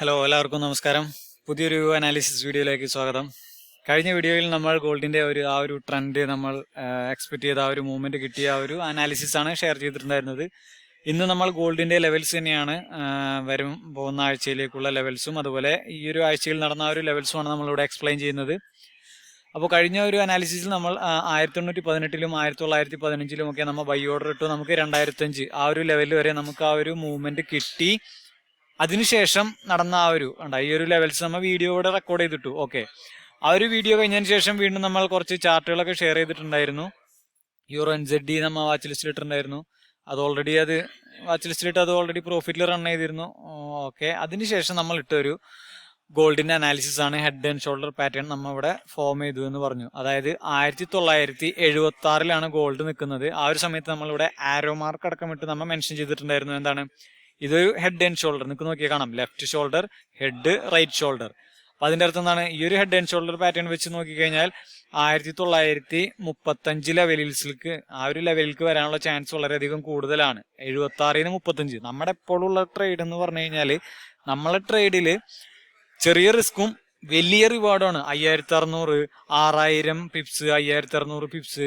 Hello, എല്ലാവർക്കും നമസ്കാരം. പുതിയൊരു അനാലിസിസ് വീഡിയോയിലേക്ക് സ്വാഗതം. കഴിഞ്ഞ വീഡിയോയിൽ നമ്മൾ ഗോൾഡിന്റെ ആ ഒരു ട്രെൻഡ് നമ്മൾ എക്സ്പെക്ട് ചെയ്ത ആ ഒരു മൂവ്മെന്റ് കിട്ടിയ ആ ഒരു അനാലിസിസ് ആണ് ഷെയർ ചെയ്തിട്ടുണ്ടായിരുന്നത്. ഇന്ന് നമ്മൾ ഗോൾഡിന്റെ ലെവൽസ് തന്നെയാണ് വരും പോകുന്ന ആഴ്ചയിലേക്കുള്ള ലെവൽസും അതുപോലെ ഈ ഒരു ആഴ്ചയിൽ നടന്ന ആ ഒരു ലെവൽസുമാണ് നമ്മളിവിടെ എക്സ്പ്ലെയിൻ ചെയ്യുന്നത്. അപ്പോൾ കഴിഞ്ഞ ഒരു അനാലിസിസിൽ നമ്മൾ 1818-ലും 1915-ലും ഒക്കെ നമ്മൾ ബൈ ഓർഡർ ഇട്ടു. നമുക്ക് 2005 ആ ഒരു ലെവൽ വരെ നമുക്ക് ആ ഒരു മൂവ്മെന്റ് കിട്ടി. അതിനുശേഷം നടന്ന ഈ ഒരു ലെവൽസ് നമ്മൾ വീഡിയോ ഇവിടെ റെക്കോർഡ് ചെയ്തിട്ടു. ഓക്കെ, ആ ഒരു വീഡിയോ കഴിഞ്ഞതിന് ശേഷം വീണ്ടും നമ്മൾ കുറച്ച് ചാർട്ടുകളൊക്കെ ഷെയർ ചെയ്തിട്ടുണ്ടായിരുന്നു. U.A.E നമ്മൾ വാച്ച് ലിസ്റ്റിൽ ഇട്ടിട്ടുണ്ടായിരുന്നു. അത് വാച്ച് ലിസ്റ്റിലിട്ട് അത് ഓൾറെഡി പ്രോഫിറ്റിൽ റൺ ചെയ്തിരുന്നു. ഓക്കെ, അതിനുശേഷം നമ്മൾ ഇട്ടൊരു ഗോൾഡിന്റെ അനാലിസിസ് ആണ്. ഹെഡ് ആൻഡ് ഷോൾഡർ പാറ്റേൺ നമ്മൾ ഇവിടെ ഫോം ചെയ്തു എന്ന് പറഞ്ഞു. അതായത് 1976-ലാണ് ഗോൾഡ് നിൽക്കുന്നത്. ആ ഒരു സമയത്ത് നമ്മളിവിടെ ആരോ മാർക്ക് അടക്കമിട്ട് നമ്മൾ മെൻഷൻ ചെയ്തിട്ടുണ്ടായിരുന്നു. എന്താണ് ഇതൊരു ഹെഡ് ആൻഡ് ഷോൾഡർ? നിങ്ങൾക്ക് നോക്കിയാൽ കാണാം, left shoulder, head, right shoulder. അപ്പൊ അതിന്റെ അർത്ഥം എന്താണ്? ഈ ഒരു ഹെഡ് ആൻഡ് ഷോൾഡർ പാറ്റേൺ വെച്ച് നോക്കിക്കഴിഞ്ഞാൽ 1935 ലെവലിലേക്ക് ആ ഒരു ലെവലിലേക്ക് വരാനുള്ള ചാൻസ് വളരെയധികം കൂടുതലാണ്. 76-35 നമ്മുടെ എപ്പോഴുള്ള ട്രേഡ് എന്ന് പറഞ്ഞു കഴിഞ്ഞാൽ നമ്മളെ ട്രേഡില് ചെറിയ റിസ്ക്കും വലിയ റിവാർഡാണ്. 5600, 6000 പിപ്സ്, 5600 പിപ്സ്,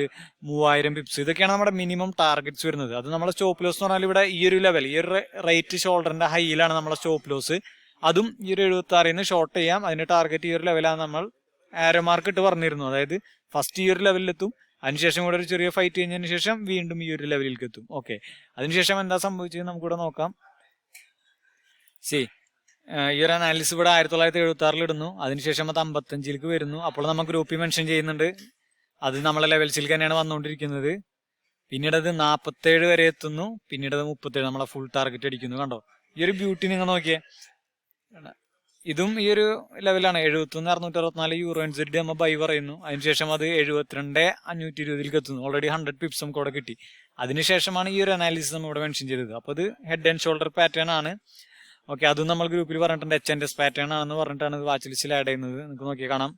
3000 പിപ്സ്, ഇതൊക്കെയാണ് നമ്മുടെ മിനിമം ടാർഗറ്റ്സ് വരുന്നത്. അത് നമ്മളെ സ്റ്റോപ്പ് ലോസ് എന്ന് പറഞ്ഞാൽ ഇവിടെ ഈ ഒരു ലെവൽ, ഈ ഒരു റൈറ്റ് ഷോൾഡറിന്റെ ഹൈയിലാണ് നമ്മളെ സ്റ്റോപ്പ് ലോസ്. അതും ഈ ഒരു 76-ന്ന് ഷോർട്ട് ചെയ്യാം. അതിന്റെ ടാർഗറ്റ് ഈ ഒരു ലെവലാണ് നമ്മൾ ആരോ മാർക്ക് ഇട്ട് പറഞ്ഞിരുന്നു. അതായത് ഫസ്റ്റ് ഈ ഒരു ലെവലിലെത്തും, അതിനുശേഷം ഇവിടെ ഒരു ചെറിയ ഫൈറ്റ് കഴിഞ്ഞതിന് ശേഷം വീണ്ടും ഈ ഒരു ലെവലിലേക്ക് എത്തും. ഓക്കെ, അതിനുശേഷം എന്താ സംഭവിച്ചത് നമുക്കിവിടെ നോക്കാം. ഈ ഒരു അനാലിസിസ് ഇവിടെ 1976-ൽ ഇടുന്നു. അതിനുശേഷം അത് 55-ലേക്ക് വരുന്നു. അപ്പോൾ നമ്മൾ ഗ്രൂപ്പിൽ മെൻഷൻ ചെയ്യുന്നുണ്ട്. അത് നമ്മളെ ലെവൽസിലേക്ക് തന്നെയാണ് വന്നുകൊണ്ടിരിക്കുന്നത്. പിന്നീട് അത് 47 വരെ എത്തുന്നു. പിന്നീട് അത് 37 നമ്മളെ ഫുൾ ടാർഗറ്റ് അടിക്കുന്നു. കണ്ടോ ഈ ഒരു ബ്യൂട്ടി നിങ്ങൾ നോക്കിയേ. ഇതും ഈ ഒരു ലെവലാണ്. 71,664 നമ്മൾ ബൈ പറയുന്നു. അതിനുശേഷം അത് 72,520-ലേക്ക് എത്തുന്നു. ഓൾറെഡി 100 പിപ്സ് നമുക്ക് ഇവിടെ കിട്ടി. അതിനുശേഷമാണ് ഈ ഒരു അനാലിസിസ് നമ്മൾ ഇവിടെ മെൻഷൻ ചെയ്തത്. അപ്പോൾ ഇത് ഹെഡ് ആൻഡ് ഷോൾഡർ പാറ്റേൺ ആണ്. ഓക്കെ, അതും നമ്മൾ ഗ്രൂപ്പിൽ പറഞ്ഞിട്ടുണ്ട്. H&S പാറ്റേൺ ആണെന്ന് പറഞ്ഞിട്ടാണ് ഇത് വാച്ച് ലിസ്റ്റിൽ ആഡ് ചെയ്യുന്നത്. നിങ്ങൾക്ക് നോക്കിയാൽ കാണാം,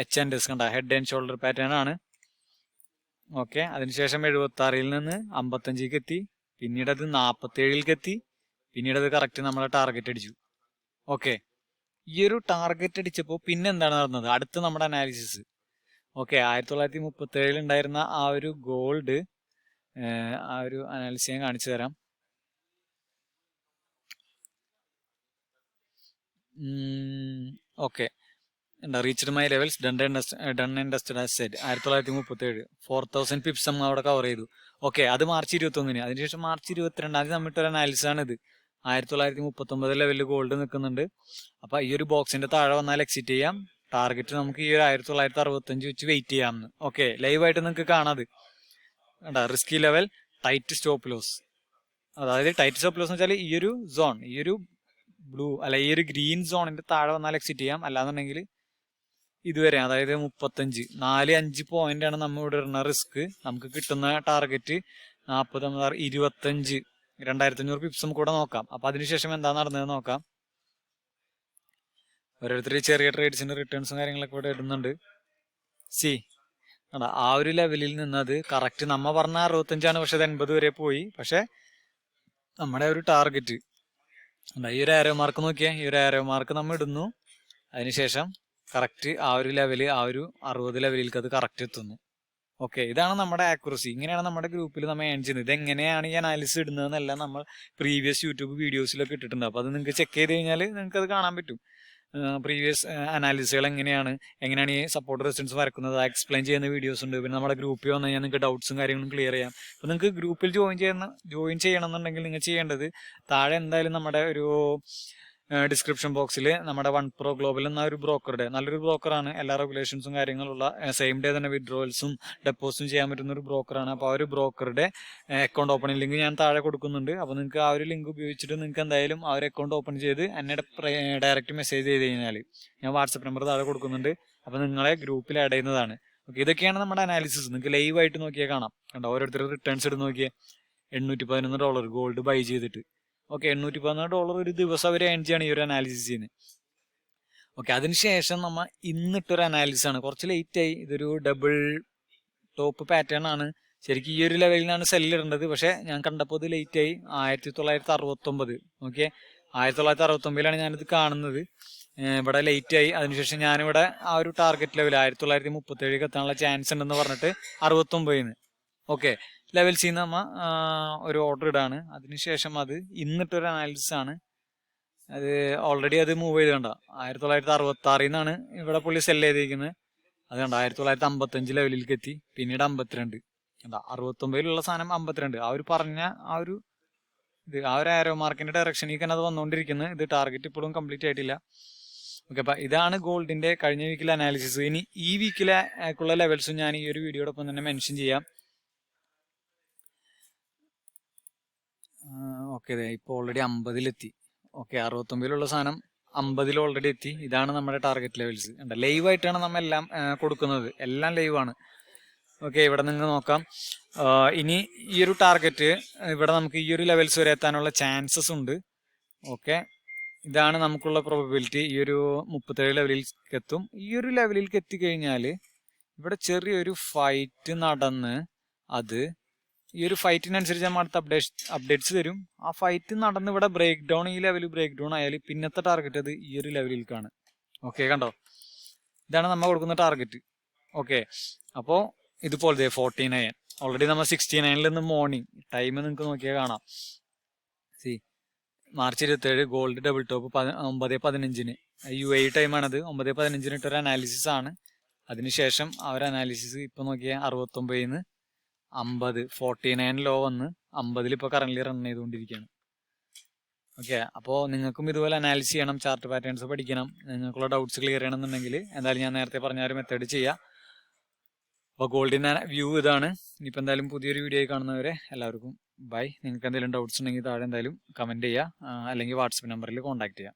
H&S കണ്ട ഹെഡ് ആൻഡ് ഷോൾഡർ പാറ്റേൺ ആണ്. ഓക്കെ, അതിനുശേഷം 76-ൽ നിന്ന് 55-ലേക്ക് എത്തി. പിന്നീട് അത് 47-ലേക്ക് എത്തി. പിന്നീട് അത് കറക്റ്റ് നമ്മളെ ടാർഗറ്റ് അടിച്ചു. ഓക്കെ, ഈ ഒരു ടാർഗറ്റ് അടിച്ചപ്പോൾ പിന്നെ എന്താണ് നടന്നത്? അടുത്ത നമ്മുടെ അനാലിസിസ്. ഓക്കെ, 1937-ൽ ഉണ്ടായിരുന്ന ആ ഒരു ഗോൾഡ്, ആ ഒരു അനാലിസിസ് ഞാൻ കാണിച്ചു തരാം. Okay, reached my levels done and dusted as said. 1937 4000 pips നമ്മൾ അവിടെ കവർ ചെയ്തു. ഓക്കെ, അത് മാർച്ച് 21-ന്. അതിനുശേഷം മാർച്ച് 22-ാം നമ്മിട്ടൊരു അനാലിസിസ് ആണ് ഇത്. 1939 ലെവലിൽ ഗോൾഡ് നിൽക്കുന്നുണ്ട്. അപ്പൊ ഈ ഒരു ബോക്സിന്റെ താഴെ വന്നാൽ എക്സിറ്റ് ചെയ്യാം. ടാർഗറ്റ് നമുക്ക് ഈ ഒരു 1965 വെച്ച് വെയിറ്റ് ചെയ്യാമെന്ന്. ഓക്കെ, ലൈവായിട്ട് നിങ്ങൾക്ക് കാണാത്. Risky level, tight stop loss. അതായത് ടൈറ്റ് സ്റ്റോപ്പ് ലോസ് എന്ന് വെച്ചാൽ ഈ ഒരു സോൺ, ഈ ഒരു ബ്ലൂ അല്ല ഈ ഒരു ഗ്രീൻ സോണിന്റെ താഴെ വന്നാൽ എക്സിറ്റ് ചെയ്യാം. അല്ലാന്നുണ്ടെങ്കിൽ ഇതുവരെ, അതായത് 35, 4-5 പോയിന്റ് ആണ് നമ്മൾ ഇവിടെ ഇടുന്ന റിസ്ക്. നമുക്ക് കിട്ടുന്ന ടാർഗറ്റ് 40, 25, 2500 പിപ്സും കൂടെ നോക്കാം. അപ്പൊ അതിനുശേഷം എന്താ നടന്നത് നോക്കാം. ഓരോരുത്തർ ചെറിയ ട്രേഡ്സിന്റെ റിട്ടേൺസും കാര്യങ്ങളൊക്കെ ഇവിടെ ഇടുന്നുണ്ട്. ആ ഒരു ലെവലിൽ നിന്നത് കറക്റ്റ് നമ്മ പറഞ്ഞ 65 ആണ്, പക്ഷെ അത് 80 വരെ പോയി. പക്ഷെ നമ്മുടെ ഒരു ടാർഗറ്റ് ഈ ഒരു ആരോ മാർക്ക് നോക്കിയാൽ, ഈ ഒരു ആരോ മാർക്ക് നമ്മൾ ഇടുന്നു. അതിനുശേഷം കറക്റ്റ് ആ ഒരു ലെവല്, ആ ഒരു 60 ലെവലിലേക്ക് അത് കറക്റ്റ് എത്തുന്നു. ഓക്കെ, ഇതാണ് നമ്മുടെ ആക്യുറസി. ഇങ്ങനെയാണ് നമ്മുടെ ഗ്രൂപ്പിൽ നമ്മൾ ഏൺ ചെയ്യുന്നത്. ഇത് എങ്ങനെയാണ് ഈ അനാലിസിസ് ഇടുന്നതെന്നെല്ലാം നമ്മൾ പ്രീവിയസ് യൂട്യൂബ് വീഡിയോസിലൊക്കെ ഇട്ടിട്ടുണ്ട്. അപ്പോൾ അത് നിങ്ങൾക്ക് ചെക്ക് ചെയ്ത് കഴിഞ്ഞാൽ നിങ്ങൾക്ക് അത് കാണാൻ പറ്റും. പ്രീവിയസ് അനാലിസിസുകൾ എങ്ങനെയാണ് ഈ സപ്പോർട്ട് റെസിസ്റ്റൻസ് വരക്കുന്നത് എക്സ്പ്ലെയിൻ ചെയ്യുന്ന വീഡിയോസ് ഉണ്ട്. പിന്നെ നമ്മുടെ ഗ്രൂപ്പിൽ വന്നു കഴിഞ്ഞാൽ നിങ്ങൾക്ക് ഡൗട്ട്സും കാര്യങ്ങളും ക്ലിയർ ചെയ്യാം. അപ്പോൾ നിങ്ങൾക്ക് ഗ്രൂപ്പിൽ ജോയിൻ ചെയ്യണമെന്നുണ്ടെങ്കിൽ നിങ്ങൾ ചെയ്യേണ്ടത്, താഴെ എന്തായാലും നമ്മുടെ ഒരു ഡിസ്ക്രിപ്ഷൻ ബോക്സിൽ നമ്മുടെ 1Pro ഗ്ലോബൽ എന്ന ഒരു ബ്രോക്കറുടെ, നല്ലൊരു ബ്രോക്കറാണ്. എല്ലാ റെഗുലേഷൻസും കാര്യങ്ങളുള്ള, സെയിം ഡേ തന്നെ വിഡ്രോവൽസും ഡെപ്പോസിറ്റും ചെയ്യാൻ പറ്റുന്ന ഒരു ബ്രോക്കറാണ്. അപ്പോൾ ആ ഒരു ബ്രോക്കറുടെ അക്കൗണ്ട് ഓപ്പണിംഗ് ലിങ്ക് ഞാൻ താഴെ കൊടുക്കുന്നുണ്ട്. അപ്പോൾ നിങ്ങൾക്ക് ആ ഒരു ലിങ്ക് ഉപയോഗിച്ചിട്ട് നിങ്ങൾക്ക് എന്തായാലും ആ ഒരു അക്കൗണ്ട് ഓപ്പൺ ചെയ്ത് എന്നെ ഡയറക്റ്റ് മെസ്സേജ് ചെയ്ത് കഴിഞ്ഞാൽ ഞാൻ വാട്സപ്പ് നമ്പർ താഴെ കൊടുക്കുന്നുണ്ട്. അപ്പോൾ നിങ്ങളെ ഗ്രൂപ്പിൽ ആഡ് ചെയ്യുന്നതാണ്. ഓക്കെ, ഇതൊക്കെയാണ് നമ്മുടെ അനാലിസിസ്. നിങ്ങൾക്ക് ലൈവായിട്ട് നോക്കിയാൽ കാണാം. കണ്ടോ, ഓരോരുത്തർ റിട്ടേൺസ് എടുത്ത് നോക്കിയേ. $811 ഗോൾഡ് ബൈ ചെയ്തിട്ട്. ഓക്കെ, $811 ഒരു ദിവസം അവർ ഏൺ ചെയ്യാണ് ഈ ഒരു അനാലിസിസ് ചെയ്യുന്നത്. ഓക്കെ, അതിനുശേഷം നമ്മൾ ഇന്നിട്ടൊരു അനാലിസിസ് ആണ്. കുറച്ച് ലേറ്റ് ആയി. ഇതൊരു ഡബിൾ ടോപ്പ് പാറ്റേൺ ആണ്. ശരിക്കും ഈ ഒരു ലെവലിലാണ് സെല്ലിടേണ്ടത്. പക്ഷെ ഞാൻ കണ്ടപ്പോൾ ഇത് ലേറ്റ് ആയി. 1969. ഓക്കെ, 1969 ഞാനിത് കാണുന്നത്. ഇവിടെ ലേറ്റ് ആയി. അതിനുശേഷം ഞാനിവിടെ ആ ഒരു ടാർഗറ്റ് ലെവൽ 1937 എത്താനുള്ള ചാൻസ് ഉണ്ടെന്ന് പറഞ്ഞിട്ട് 69. ഓക്കെ, ലെവൽ സിന്ന് നമ്മ ഒരു ഓർഡർ ഇടാണ്. അതിനുശേഷം അത് ഇന്നിട്ടൊരു അനാലിസിസ് ആണ്. അത് ഓൾറെഡി അത് മൂവ് ചെയ്ത് കണ്ട 1966 നിന്നാണ് ഇവിടെ പുള്ളി സെല് ചെയ്തിരിക്കുന്നത്. അത് കണ്ട 1955 ലെവലിലേക്ക് എത്തി, പിന്നീട് 52. എന്താ 69 സാധനം 52. ആ ഒരു പറഞ്ഞ ആ ഒരു ആരോ മാർക്കിന്റെ ഡയറക്ഷനിൽ തന്നെ അത് വന്നുകൊണ്ടിരിക്കുന്നത്. ഇത് ടാർഗറ്റ് ഇപ്പോഴും കംപ്ലീറ്റ് ആയിട്ടില്ല. ഓക്കെ, അപ്പൊ ഇതാണ് ഗോൾഡിന്റെ കഴിഞ്ഞ വീക്കിലെ അനാലിസിസ്. ഇനി ഈ വീക്കിലേക്കുള്ള ലെവൽസും ഞാൻ ഈ ഒരു വീഡിയോടൊപ്പം തന്നെ മെൻഷൻ ചെയ്യാം. ഓക്കെ, ഇപ്പൊ ഓൾറെഡി 50-ലെത്തി. ഓക്കെ, 69 സാധനം 50 ഓൾറെഡി എത്തി. ഇതാണ് നമ്മുടെ ടാർഗറ്റ് ലെവൽസ്. ലൈവ് ആയിട്ടാണ് നമ്മൾ എല്ലാം കൊടുക്കുന്നത്, എല്ലാം ലൈവ് ആണ്. ഓക്കെ, ഇവിടെ നിങ്ങൾ നോക്കാം. ഇനി ഈ ഒരു ടാർഗറ്റ് ഇവിടെ നമുക്ക് ഈ ഒരു ലെവൽസ് വരെ എത്താനുള്ള ചാൻസസ് ഉണ്ട്. ഓക്കെ, ഇതാണ് നമുക്കുള്ള പ്രോബബിലിറ്റി. ഈ ഒരു 37 ലെവലിലേക്ക് എത്തും. ഈ ഒരു ലെവലിലേക്ക് എത്തിക്കഴിഞ്ഞാൽ ഇവിടെ ചെറിയൊരു ഫൈറ്റ് നടന്ന് അത് ഈ ഒരു ഫൈറ്റിനനുസരിച്ച് നമ്മൾ അടുത്ത അപ്ഡേറ്റ്സ് തരും. ആ ഫൈറ്റ് നടന്ന് ഇവിടെ ബ്രേക്ക് ഡൗൺ, ഈ ലെവൽ ബ്രേക്ക് ഡൗൺ ആയാൽ പിന്നത്തെ ടാർഗറ്റ് അത് ഈ ഒരു ലെവലിലേക്കാണ്. ഓക്കെ, കണ്ടോ, ഇതാണ് നമ്മൾ കൊടുക്കുന്ന ടാർഗറ്റ്. ഓക്കെ, അപ്പോൾ ഇതുപോലെ 49 ഓൾറെഡി നമ്മൾ 69 നിന്ന് മോർണിംഗ് ടൈം നിങ്ങൾക്ക് നോക്കിയാൽ കാണാം. March 27 gold double top 9:15 U.A.E ടൈമാണത്. 9:15 ഇട്ടൊരു അനാലിസിസ് ആണ്. അതിനുശേഷം ആ ഒരു അനാലിസിസ് ഇപ്പൊ നോക്കിയാൽ 69 50 49 ലോ വന്ന് 50 ഇപ്പോൾ കറന്റ് റൺ ചെയ്തുകൊണ്ടിരിക്കുകയാണ്. ഓക്കെ, അപ്പോൾ നിങ്ങൾക്കും ഇതുപോലെ അനാലിസിസ് ചെയ്യണം, ചാർട്ട് പാറ്റേൺസ് പഠിക്കണം, നിങ്ങൾക്കുള്ള ഡൗട്ട്സ് ക്ലിയർ ചെയ്യണമെന്നുണ്ടെങ്കിൽ എന്തായാലും ഞാൻ നേരത്തെ പറഞ്ഞ ഒരു മെത്തേഡ് ചെയ്യാം. അപ്പോൾ ഗോൾഡിൻ്റെ വ്യൂ ഇതാണ്. ഇനിയിപ്പോൾ എന്തായാലും പുതിയൊരു വീഡിയോ കാണുന്നവരെ എല്ലാവർക്കും ബൈ. നിങ്ങൾക്ക് എന്തെങ്കിലും ഡൗട്ട്സ് ഉണ്ടെങ്കിൽ താഴെ എന്തായാലും കമൻറ്റ് ചെയ്യുക, അല്ലെങ്കിൽ വാട്സപ്പ് നമ്പറിൽ കോൺടാക്ട് ചെയ്യാം.